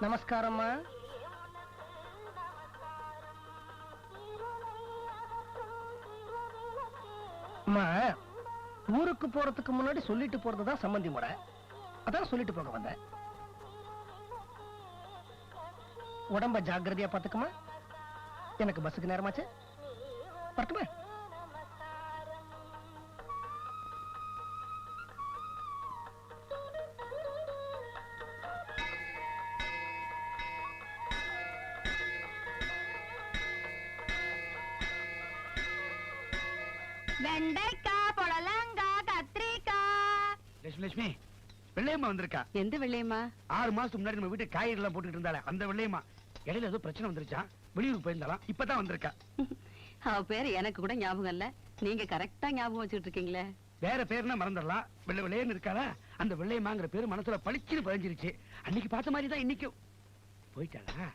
நமஸ்காரம்மா. அம்மா, ஊருக்கு போறதுக்கு முன்னாடி சொல்லிட்டு போறதுதான் சம்பந்தி முறை. அதான் சொல்லிட்டு போக வந்தேன். உடம்ப ஜாக்கிரதையா பாத்துக்குமா. எனக்கு பஸ்ஸுக்கு நேரமாச்சு. வரட்டுமா? வெண்டைக்காய், புடலங்காய், கத்திரிக்காய். லட்சுமி, வெள்ளையம்மா வந்திருக்கா? எந்த வெள்ளையம்மா? 6 மாசத்துக்கு முன்னாடி நம்ம வீட்டு காய்கறி எல்லாம் போட்டுட்டு இருந்தாலே அந்த வெள்ளையம்மா. இடையில ஏதோ பிரச்சனை வந்துருச்சா, வெளியூருக்கு போயிருந்தாலாம், இப்பதான் வந்திருக்கா. அவ பேரு எனக்கு கூட ஞாபகம் இல்ல. நீங்க கரெக்டா ஞாபகம் வச்சுட்டு இருக்கீங்களே. வேற பேருனா மறந்துடலாம். வெள்ளை வெள்ளையன்னு இருக்காளா, அந்த வெள்ளையம்மாங்கிற பேரு மனசுல பளிச்சுன்னு பதிஞ்சிருச்சு. அன்னைக்கு பார்த்த மாதிரி தான் இன்னைக்கும். போயிட்டாளா?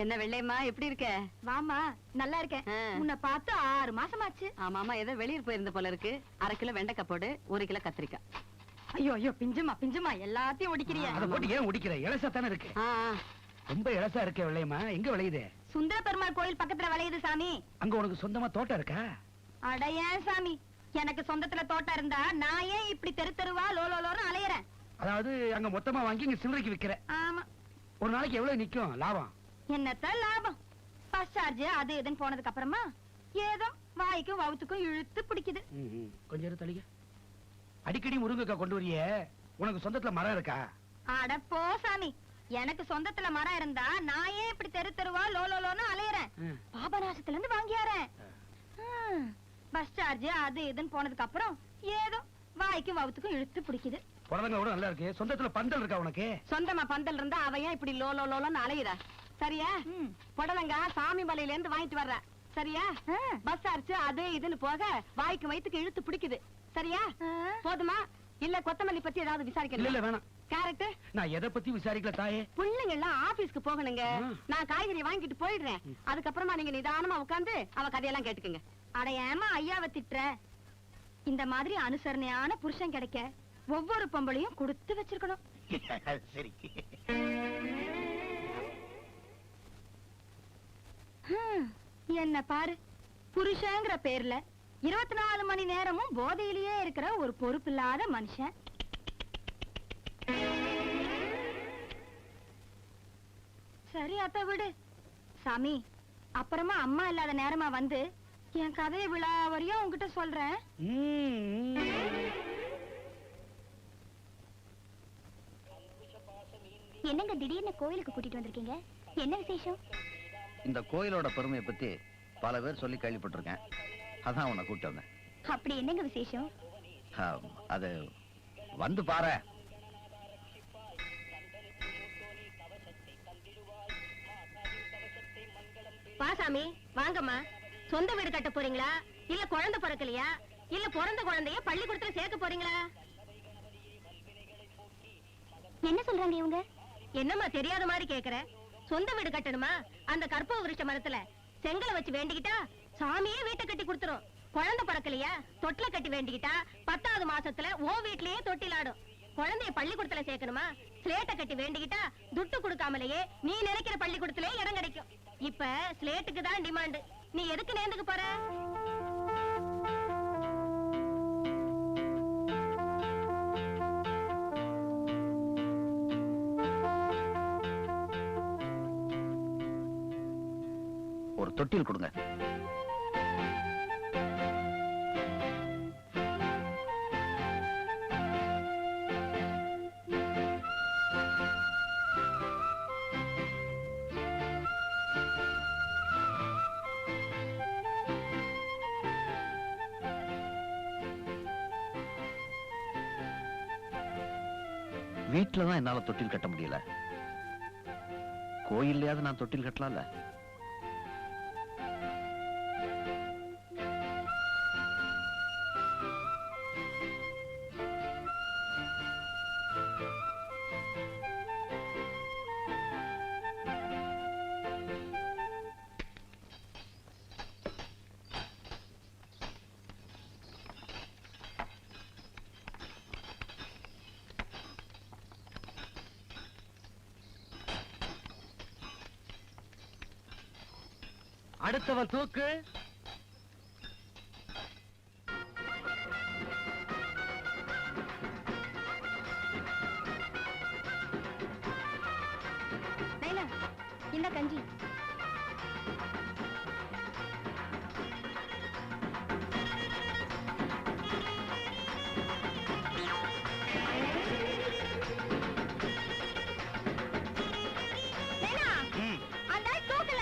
என்ன வெள்ளையம்மா, எப்படி இருக்க? வாமா, நல்லா இருக்கேன். உன்னை பார்த்து 6 மாசமாச்சு. ஆமாமா, ஏதோ வெளியூர் போயிருந்த போல இருக்கு. 1/2 கிலோ வெண்டைக்காய் போடு, 1 கிலோ கத்திரிக்காய். ஐயோ ஐயோ, பிஞ்சுமா எல்லாத்தையும் ஒடிக்கிறியா? அதை போட்டு ஏன் ஒடிக்கிற? இலசா தானே இருக்கு. ரொம்ப இலசா இருக்க வெள்ளையம்மா. எங்க விளையுது? சுந்தர பெருமாள் கோயில் பக்கத்துல விளையுது சாமி. அங்க உனக்கு சொந்தமா தோட்டம் இருக்கா? அட ஏன் சாமி, எனக்கு சொந்தத்துல தோட்டம் இருந்தா நான் ஏன் இப்படி தெரு தெருவா லோலோன்னு அலையறேன்? அதாவது அங்க மொத்தமா வாங்கி இங்க சில்லறைக்கு விக்கிற. ஆமா. ஒரு நாளைக்கு எவ்வளவு நிக்கும் லாபம்? என்னத்த லாபம்? பஸ் சார்ஜ் அது இதுன்னு போனதுக்கு அப்புறமா ஏதோ வாய்க்கும் வவுத்துக்கும் இழுத்து பிடிக்குது. கொஞ்சம் இரு தலிக. அடிக்கடி முருங்கைக்காய் கொண்டு வரிய. உனக்கு சொந்தத்துல மரம் இருக்கா? அட போ சாமி, எனக்கு சொந்தத்துல மரம் இருந்தா நான் ஏன் இப்படி தெரு தெருவா லோலோன்னு அலையறேன்? பாபநாசத்துல இருந்து வாங்கியாரேன். பஸ் சார்ஜ் அது இதுன்னு போனதுக்கு அப்புறம் ஏதோ வாய்க்கும் வவுத்துக்கும் இழுத்து பிடிக்குது. புடலங்க கூட நல்லா இருக்கு. சொந்தத்துல பந்தல் இருக்கா உனக்கு? சொந்தமா பந்தல் இருந்தா அவ ஏன் இப்படி லோலோன்னு அலையுறா? சரியா? புடலங்க சாமி மலையில இருந்து வாங்கிட்டு வர்ற. சரியா? பஸ் சார்ஜ் அது இதுன்னு போக வாய்க்கு வயித்துக்கு இழுத்து பிடிக்குது. சரியா? போதுமா? இல்ல கொத்தமல்லி பத்தி ஏதாவது விசாரிக்கணும்? இல்ல வேணாம். கேரட் நான் எதை பத்தி விசாரிக்கல தாயே. பிள்ளைங்க எல்லாம் ஆபீஸ்க்கு போகணுங்க. நான் காய்கறி வாங்கிட்டு போயிடுறேன். அதுக்கப்புறமா நீங்க நிதானமா உட்கார்ந்து அவ கதையெல்லாம் கேட்டுக்குங்க. அட ஏமா ஐயாவை திட்டுற? இந்த மாதிரி அனுசரணையான புருஷன் கிடைக்க ஒவ்வொரு பொம்பளையும் கொடுத்து வச்சிருக்கணும். சரி. என்ன பாரு, புருஷங்கிற பேர்ல 24 மணி நேரமும் போதையிலேயே இருக்கிற ஒரு பொறுப்பில்லாத மனுஷன். சரி அத்த விடு சாமி. அப்புறமா அம்மா இல்லாத நேரமா வந்து என் கதையை விழாவறியும் உங்ககிட்ட சொல்றேன். என்னங்க திடீர்னு கோயிலுக்கு கூட்டிட்டு வந்திருக்கீங்க? என்ன விசேஷம்? இந்த கோயிலோட பெருமையை பத்தி பல பேர் சொல்லி கேள்விப்பட்டிருக்கேன். அதான் உன்னை கூப்பிட்டு வந்தேன். அப்படி என்னங்க விசேஷம்? அது வந்து பாரு. பாசாமி வாங்கம்மா. சொந்த வீடு கட்ட போறீங்களா, இல்ல குழந்தை பிறக்கலையா, இல்ல பிறந்த குழந்தைய பள்ளிக்கூடத்துல சேர்க்க போறீங்களா? என்ன சொல்றாங்க இவங்க? என்னம்மா தெரியாத மாதிரி கேக்குற? சொந்த வீடு கட்டணுமா? அந்த கற்பூர விருட்ச மரத்துல செங்கலை வச்சு வேண்டிக்கிட்டா சாமியே வீட்டை கட்டி கொடுத்துரும். குழந்தை பிறக்கலையா, தொட்டில கட்டி வேண்டிக்கிட்டா 10வது மாசத்துல ஓ வீட்லயே தொட்டிலாடும். குழந்தைய பள்ளிக்கூடத்துல சேர்க்கணுமா? ஸ்லேட்டை கட்டி வேண்டிக்கிட்டா துட்டு கொடுக்காமலேயே நீ நினைக்கிற பள்ளிக்கூடத்திலே இடம் கிடைக்கும். இப்ப ஸ்லேட்டுக்கு தான் டிமாண்ட். நீ எதுக்கு நேர்ந்துக்கு போற? ஒரு தொட்டில் கொடுங்க. வீட்டுலதான் என்னால தொட்டில் கட்ட முடியல. கோயில்லையாவது நான் தொட்டில் கட்டலாம்ல. அடுத்தவன் தூக்கு. லைலா, இந்த கஞ்சி. லைலா, அந்த ஆள் தூக்கல.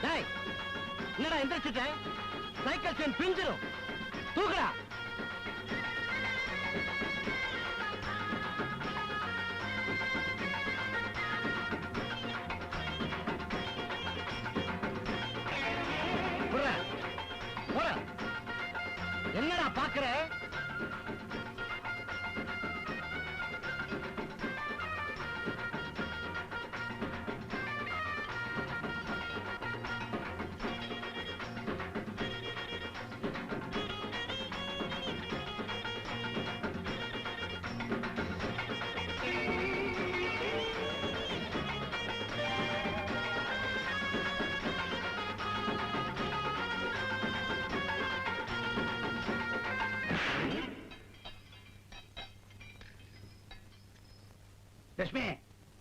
டேய், என்னடா எந்திரிச்சிட்ட? Cycle chain பிஞ்சிரும். தூக்குடா. என்னடா பாக்குற? லட்சுமி,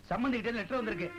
சம்பந்தி கிட்ட லெட்டர் வந்திருக்கு.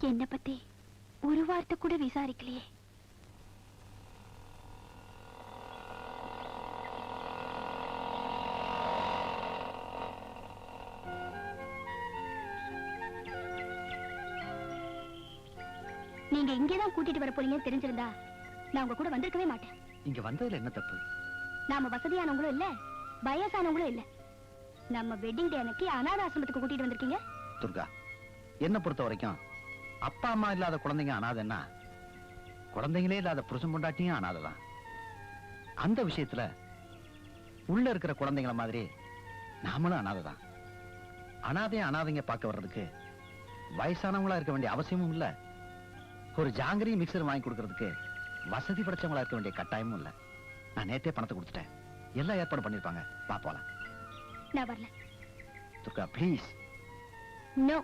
என்ன பத்தி ஒரு வார்த்தை கூட விசாரிக்கலையே. நீங்க இங்கேதான் கூட்டிட்டு வர போறீங்கன்னு தெரிஞ்சிருந்தா நான் உங்க கூட வந்திருக்கவே மாட்டேன். இங்க வந்ததுல என்ன தப்பு? நாம வசதியானவங்களும் இல்ல, வயசானவங்களும் இல்ல. நம்ம வெட்டிங் டே அன்னைக்கு அனாதை ஆசிரமத்துக்கு கூட்டிட்டு வந்திருக்கீங்க. துர்கா, என்ன பொறுத்த வரைக்கும் அப்பா அம்மா இல்லாத குழந்தைங்க அனாதைன்னா குழந்தைங்களே இல்லாத புருஷன் பொண்டாட்டியும் அனாதைதான். அந்த விஷயத்துல உள்ள இருக்கிற குழந்தைங்கள மாதிரி நாமளும் அனாதைதான். அனாதைங்க பார்க்க வர்றதுக்கு வயசானவங்களா இருக்க வேண்டிய அவசியமும் இல்ல, ஒரு ஜாங்கிரி மிக்சர் வாங்கி கொடுக்கறதுக்கு வசதி படைச்சவங்களா இருக்க வேண்டிய கட்டாயமும் இல்ல. நான் நேத்தே பணத்தை கொடுத்துட்டேன், எல்லாம் ஏற்பாடு பண்ணிருப்பாங்க. வா போலாம். நான் வரல. துர்கா ப்ளீஸ். நோ.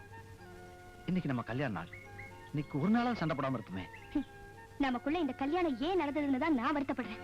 இன்னைக்கு நம்ம கல்யாண நாள், இன்னைக்கு ஒரு நாளாவது சண்டை போடாம இருப்போமே. நமக்குள்ள இந்த கல்யாணம் ஏன் நடந்ததுன்னு தான் நான் வருத்தப்படுறேன்.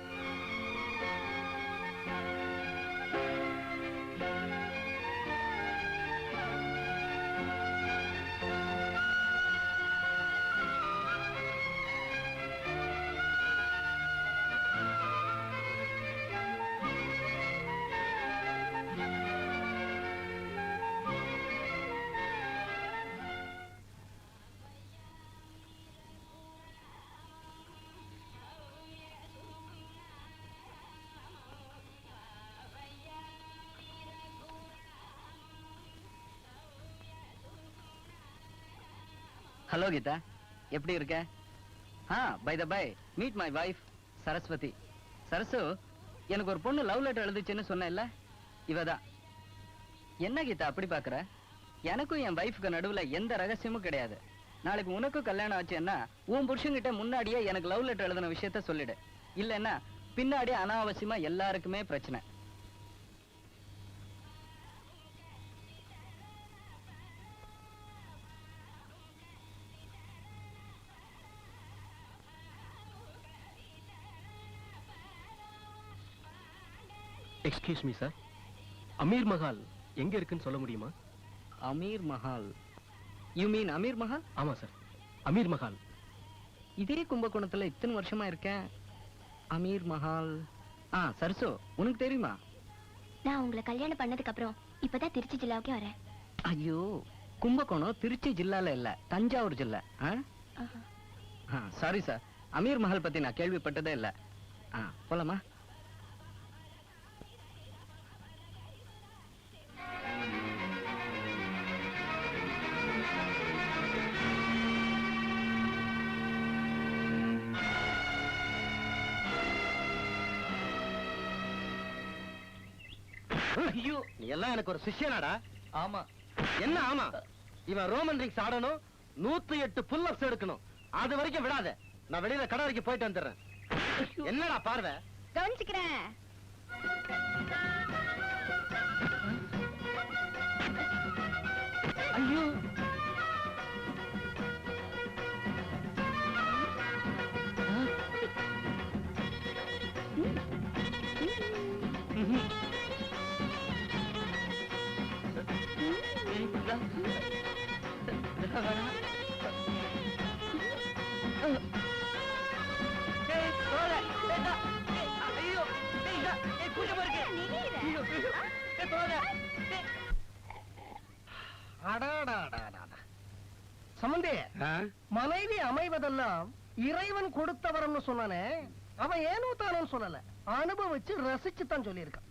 ஹலோ கீதா, எப்படி இருக்க? By the by, meet my wife Saraswathi. Sarasu, எனக்கு ஒரு பொண்ணு லவ் லெட்டர் எழுதுச்சுன்னு சொன்னேன்ல, இவதான். என்ன கீதா அப்படி பாக்குற? எனக்கும் என் வைஃப்க்கு நடுவுல எந்த ரகசியமும் கிடையாது. நாளைக்கு உனக்கும் கல்யாணம் ஆச்சுன்னா உன் புருஷன்கிட்ட முன்னாடியே எனக்கு லவ் லெட்டர் எழுதின விஷயத்த சொல்லிடு. இல்லைன்னா பின்னாடி அனாவசியமா எல்லாருக்குமே பிரச்சனை. Excuse me sir, Amir Mahal எங்க இருக்குன்னு சொல்ல முடியுமா? அமீர் மஹால்? You mean Amir Mahal? ஆமா சார், அமீர் மஹால். இதே கும்பகோணத்துல இத்தனை வருஷமா இருக்கேன். அமீர் மஹால். சரசு, உனக்கு தெரியுமா? நான் உங்களை கல்யாணம் பண்ணதுக்கு அப்புறம் இப்பதான் திருச்சி ஜில்லாவுக்கே வரேன். ஐயோ, கும்பகோணம் திருச்சி ஜில்லால இல்ல, தஞ்சாவூர் ஜில்லா. சாரி சார், அமீர் மஹல் பத்தி நான் கேள்விப்பட்டதே இல்ல. போலாமா? ஐயோ, நீ எல்லாம் எனக்கு ஒரு சிஷ்யனாடா. ஆமா. என்ன ஆமா? இவன் ரோமன் ரிங்ஸ் ஆடணும், 108 புல் அப்ஸ் எடுக்கணும். அது வரைக்கும் விடாத. நான் வெளியில கடை வரைக்கும் போயிட்டு வந்துடுறேன். என்னடா பார்வை? கவனிச்சுக்கிறேன். ஐயோ, அடாடாடாடா. சம்பந்தி, மனைவி அமைவதெல்லாம் இறைவன் கொடுத்தவரம்னு சொன்னானே, அவன் ஏனோ தானோ சொல்லல, அனுபவிச்சு ரசிச்சு தான் சொல்லியிருக்கான்.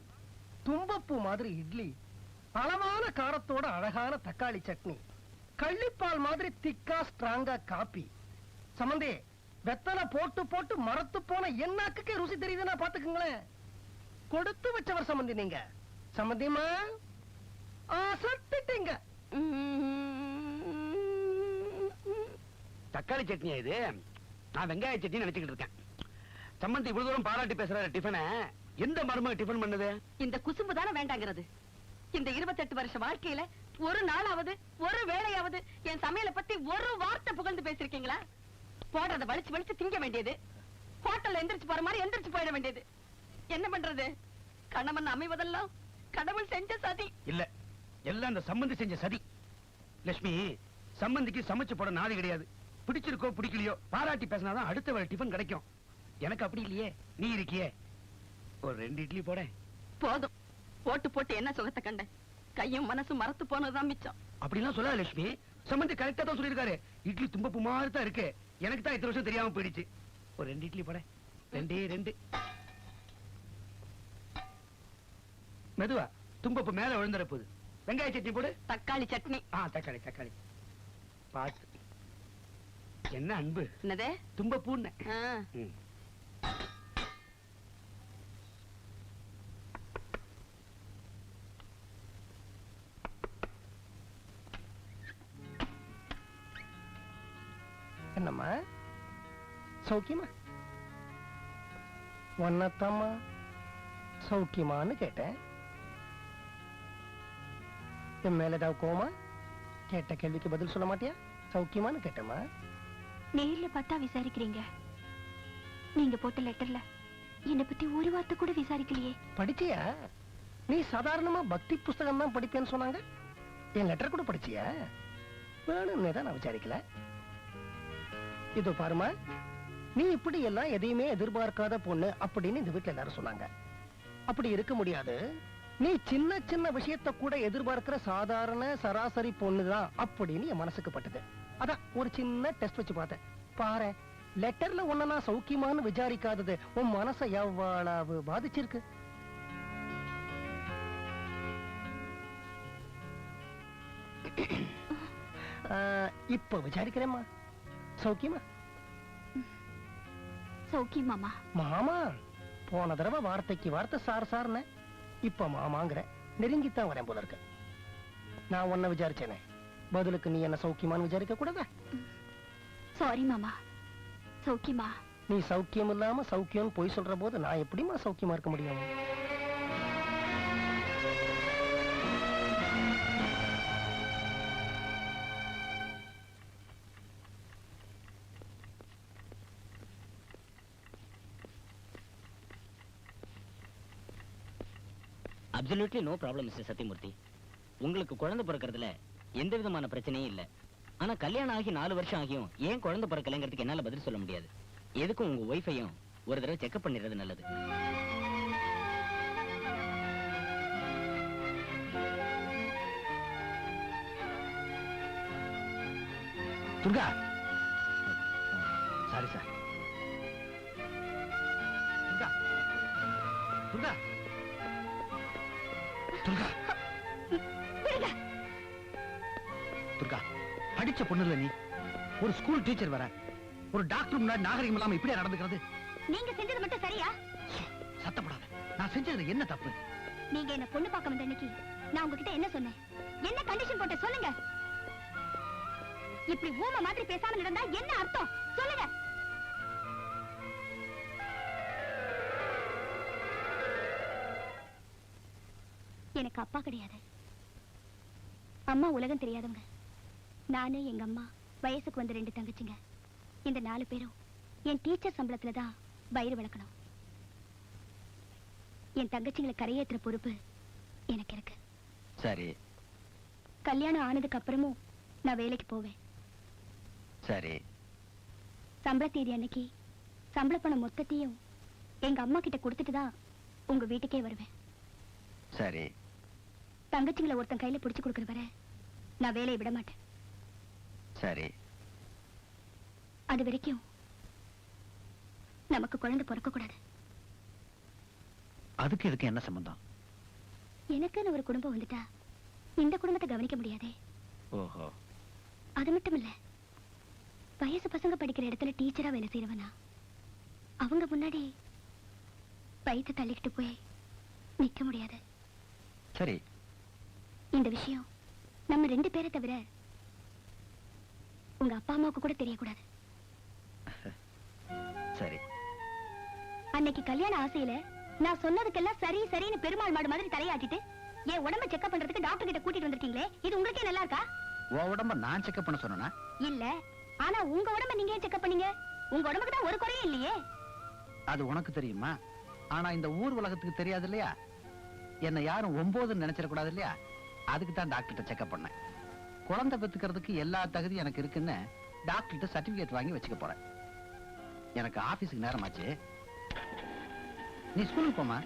தும்பப்பூ மாதிரி இட்லி, அளவான காரத்தோட அழகான தக்காளி சட்னி, கள்ளிப்பால் மாதிரி திக்கா ஸ்ட்ராங்கா காப்பி. சம்பந்தி, வெத்தலை போட்டு போட்டு மரத்து போன என்னாக்குக்கே ருசி தெரியுதுன்னா பாத்துக்குங்களேன். கொடுத்து வச்சவர் சம்பந்தி நீங்க. சம்பந்தியமா சத்திட்டீங்க. தக்காளி சட்னியா இது? நான் வெங்காய சட்னி நினைச்சுக்கிட்டு இருக்கேன். சம்பந்தி இவ்வளவு தூரம் பாராட்டி பேசுற டிஃபனை எந்த மருமக டிஃபன் பண்ணுது? இந்த குசும்பு தானே வேண்டாங்கிறது. இந்த 28 வருஷ வாழ்க்கையில ஒரு நாளாவது, ஒரு வேளையாவது என் சமையலை பத்தி ஒரு வார்த்தை புகழ்ந்து பேசிருக்கீங்களா? போடுறத வலிச்சு வலிச்சு திங்க வேண்டியது, ஹோட்டல்ல எந்திரிச்சு போற மாதிரி எந்திரிச்சு போயிட வேண்டியது. என்ன பண்றது? கணவன் அமைவதெல்லாம் கடவுள் செஞ்ச சதி. இல்ல, எல்லாம் அந்த சம்பந்தி செஞ்ச சதி. லட்சுமி, சம்பந்திக்கு சமைச்சு போட நாதி கிடையாது. பிடிச்சிருக்கோ பிடிக்கலையோ பாராட்டி பேசினாதான் அடுத்த வேளை டிஃபன் கிடைக்கும். எனக்கு அப்படி இல்லையே, நீ இருக்கியே. ஒரு 2 இட்லி போட. போதும். போட்டு போட்டு என்ன சுகத்தை கண்ட? கையும் மனசும் மரத்து போனதுதான் மிச்சம். அப்படிலாம் சொல்லாத லட்சுமி. சம்பந்தி கரெக்டா தான் சொல்லிருக்காரு. இட்லி தும்பப்பூ மாதிரி தான் இருக்கு. எனக்கு தான் இத்தனை வருஷம் தெரியாம போயிடுச்சு. ஒரு 2 இட்லி போட. 2 மெதுவா, தும்பப்பூ மேல விழுந்துற போகுது. வெங்காய சட்னி போடு. தக்காளி சட்னி. தக்காளி தக்காளி பார்த்து. என்ன அன்பு? என்னதே? தும்பப்பூன்னு. என்னம்மா சௌக்கியமா? ஒன்னத்தம்மா சௌக்கியமான்னு கேட்டேன். என் மேல ஏதாவது கோமா? கேட்ட கேள்விக்கு பதில் சொல்ல மாட்டியா? சௌக்கியமான்னு கேட்டேம்மா. நேர்ல பார்த்தா விசாரிக்கிறீங்க. நீங்க போட்ட லெட்டர்ல என்னை பத்தி ஒரு வார்த்தை கூட விசாரிக்கலையே. படிச்சியா? நீ சாதாரணமா பக்தி புஸ்தகம் தான் படிப்பேன்னு சொன்னாங்க. என் லெட்டர் கூட படிச்சியா? வேணும்னே தான் நான் விசாரிக்கல. இதோ பாருமா, நீ இப்படி எல்லாம் எதையுமே எதிர்பார்க்காத பொண்ணு அப்படின்னு இந்த வீட்டுல எல்லாரும் சொன்னாங்க. அப்படி இருக்க முடியாது. நீ சின்ன சின்ன விஷயத்தை கூட எதிர்பார்க்கிற சாதாரண சராசரி பொண்ணுதான் அப்படின்னு என் மனசுக்கு பட்டது. அதான் ஒரு சின்ன டெஸ்ட் வச்சு பார்த்தேன். பாரு, லெட்டர்ல ஒன்ன நான் சௌக்கியமானு விசாரிக்காதது உன் மனசை எவ்வளவு பாதிச்சிருக்கு. இப்ப விசாரிக்கிறேம்மா. சௌக்கியமா? சௌக்கியம் மாமா. மாமா? போன தடவை வார்த்தைக்கு வார்த்தை சார் சார்ன, இப்ப மாமாங்கிற. நெருங்கித்தான் வரேன் போல இருக்கு. நான் உன்னை விசாரிச்சேனே, பதிலுக்கு நீ என்ன சௌக்கியமான்னு விசாரிக்க கூடாதா? சாரி மாமா. சௌக்கியமா? நீ சௌக்கியம் இல்லாம சௌக்கியம் போய் சொல்ற போது நான் எப்படிமா சௌக்கியமா இருக்க முடியும்? Absolutely no problem mister Sathyamoorthy. உங்களுக்கு குழந்தை பிறக்கிறதுல எந்த விதமான பிரச்சனையும் இல்ல. ஆனா கல்யாணம் ஆகி 4 வருஷம் ஆகியும் ஏன் குழந்தை பிறக்கலைங்கிறதுக்கு என்னால பதில் சொல்ல முடியாது. எதுக்கும் உங்க ஒய்ஃபையும் ஒரு தடவை செக்அப் பண்ணிடுறது நல்லது. Durga, sorry sir. துர்கா துர்கா துர்கா துர்கா, படிச்ச பொண்ணு இல்ல நீ, ஒரு ஸ்கூல் டீச்சர் வர, ஒரு டாக்டர் முன்னாடி நாகரிகம் இல்லாம இப்படியா நடந்துக்கிறது? நீங்க செஞ்சது மட்டும் சரியா? சத்தப்படாத. நான் செஞ்சதுல என்ன தப்பு? நீங்க என்ன பொண்ணு பார்க்க வந்த அன்னைக்கு நான் உங்ககிட்ட என்ன சொன்னேன்? என்ன கண்டிஷன் போட்ட சொல்லுங்க. இப்படி ஊம மாதிரி பேசாம நடந்தா என்ன அர்த்தம் சொல்லுங்க. எனக்கு அப்பா கிடையாது, அம்மா உலகம் தெரியாதவங்க. நானு, எங்க அம்மா, வயசுக்கு வந்த 2 தங்கச்சிங்க. இந்த 4 பேரும் என் டீச்சர் சம்பளத்துலதான் வயிறு வளர்க்கணும். என் தங்கச்சிங்களை கரையேற்றுற பொறுப்பு எனக்கு இருக்கு. சரி கல்யாணம் ஆனதுக்கு அப்புறமும் நான் வேலைக்கு போவேன். சரி. சம்பள தேதி அன்னைக்கு சம்பள பணம் மொத்தத்தையும் எங்க அம்மா கிட்ட கொடுத்துட்டு தான் உங்க வீட்டுக்கே வருவேன். சரி. தங்கச்சிங்களை ஒருத்தன் கையில பிடிச்சு கொடுக்கற வரை நான் வேலையை விட மாட்டேன். சரி. அது வரைக்கும் நமக்கு குழந்தை பிறக்க கூடாது. அதுக்கு இதுக்கு என்ன சம்பந்தம்? எனக்குன்னு ஒரு குடும்பம் வந்துட்டா இந்த குடும்பத்தை கவனிக்க முடியாதே. ஓஹோ. அது மட்டும் இல்ல, வயசு பசங்க படிக்கிற இடத்துல டீச்சரா வேலை செய்யறவனா அவங்க முன்னாடி வயிற்று தள்ளிக்கிட்டு போய் நிக்க முடியாது. சரி. இந்த விஷயம் நம்ம 2 பேரை தவிர உங்க அப்பா அம்மாவுக்கு கூட தெரியக்கூடாது. சரி. அன்னைக்கு கல்யாண ஆசையில நான் சொன்னதுக்கெல்லாம் சரி சரின்னு பெருமாள் மாடு மாதிரி தலையாட்டிட்டு என் உடம்ப செக்அப் பண்றதுக்கு டாக்டர் கிட்ட கூட்டிட்டு வந்திருக்கீங்களே, இது உங்களுக்கே நல்லா இருக்கா? உன் உடம்ப நான் செக்அப் பண்ண சொன்னா? இல்ல, ஆனா உங்க உடம்ப நீங்க ஏன் செக்அப் பண்ணீங்க? உங்க உடம்புக்கு தான் ஒரு குறையும் இல்லையே. அது உனக்கு தெரியுமா? ஆனா இந்த ஊர் உலகத்துக்கு தெரியாது இல்லையா? என்ன யாரும் 9 நினைச்சிடக்கூடாது இல்லையா? அதுக்கு தான் டாக்டர்கிட்ட செக்அப் பண்ணேன். குழந்தை பெத்துக்கிறதுக்கு எல்லா தகுதியும் எனக்கு இருக்குன்னு டாக்டர்கிட்ட சர்டிபிகேட் வாங்கி வச்சுக்க போறேன். எனக்கு ஆபீஸுக்கு நேரமாச்சு, நீ ஸ்கூலுக்கு போமா.